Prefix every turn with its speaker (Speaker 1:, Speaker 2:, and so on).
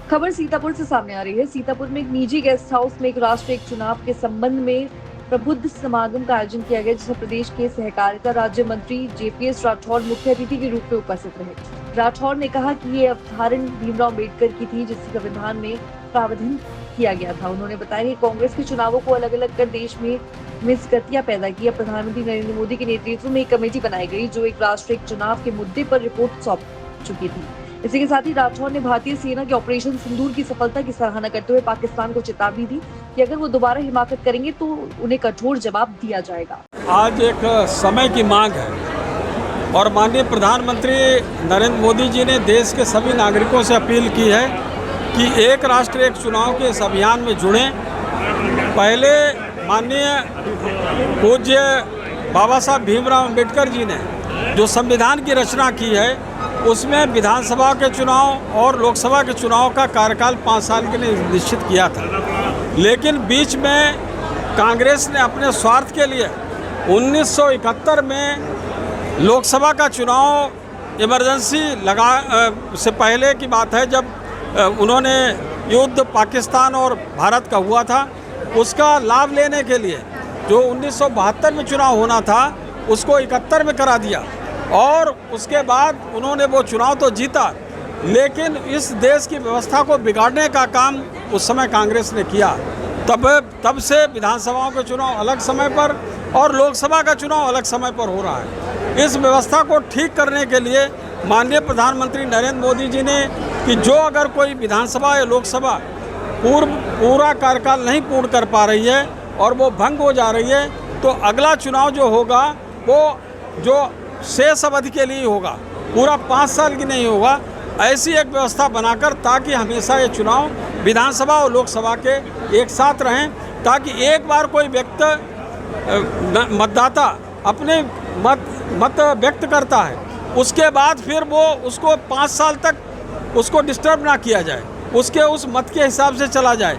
Speaker 1: खबर सीतापुर से सामने आ रही है। सीतापुर में एक निजी गेस्ट हाउस में एक राष्ट्रीय चुनाव के संबंध में प्रबुद्ध समागम का आयोजन किया गया, जिसमें प्रदेश के सहकारिता राज्य मंत्री जेपीएस राठौर मुख्य अतिथि के रूप में उपस्थित रहे। राठौर ने कहा कि ये अवधारणा भीमराव अम्बेडकर की थी, जिसकी संविधान में प्रावधान किया गया था। उन्होंने बताया कि कांग्रेस के चुनावों को अलग अलग कर देश में मिसगतियां पैदा की। प्रधानमंत्री नरेंद्र मोदी के नेतृत्व में एक कमेटी बनाई गई, जो एक राष्ट्रीय चुनाव के मुद्दे पर रिपोर्ट सौंप चुकी थी। इसी के साथ ही राठौर ने भारतीय सेना के ऑपरेशन सिंदूर की सफलता की सराहना करते हुए पाकिस्तान को चेतावनी दी कि अगर वो दोबारा हिमाकत करेंगे तो उन्हें कठोर जवाब दिया जाएगा।
Speaker 2: आज एक समय की मांग है और माननीय प्रधानमंत्री नरेंद्र मोदी जी ने देश के सभी नागरिकों से अपील की है कि एक राष्ट्र एक चुनाव के इस अभियान में जुड़ें। पहले माननीय पूज्य बाबा साहब भीमराव अम्बेडकर जी ने जो संविधान की रचना की है, उसमें विधानसभा के चुनाव और लोकसभा के चुनाव का कार्यकाल 5 साल के लिए निश्चित किया था। लेकिन बीच में कांग्रेस ने अपने स्वार्थ के लिए 1971 में लोकसभा का चुनाव इमरजेंसी से पहले की बात है, जब उन्होंने युद्ध पाकिस्तान और भारत का हुआ था, उसका लाभ लेने के लिए जो 1972 में चुनाव होना था उसको 71 में करा दिया और उसके बाद उन्होंने वो चुनाव तो जीता, लेकिन इस देश की व्यवस्था को बिगाड़ने का काम उस समय कांग्रेस ने किया। तब से विधानसभाओं के चुनाव अलग समय पर और लोकसभा का चुनाव अलग समय पर हो रहा है। इस व्यवस्था को ठीक करने के लिए माननीय प्रधानमंत्री नरेंद्र मोदी जी ने कि जो अगर कोई विधानसभा या लोकसभा पूरा कार्यकाल नहीं पूर्ण कर पा रही है और वो भंग हो जा रही है, तो अगला चुनाव जो होगा वो जो शेष अवधि के लिए होगा, पूरा 5 साल की नहीं होगा। ऐसी एक व्यवस्था बनाकर ताकि हमेशा ये चुनाव विधानसभा और लोकसभा के एक साथ रहें, ताकि एक बार कोई मतदाता अपने मत व्यक्त करता है, उसके बाद फिर वो उसको 5 साल तक उसको डिस्टर्ब ना किया जाए, उसके उस मत के हिसाब से चला जाए।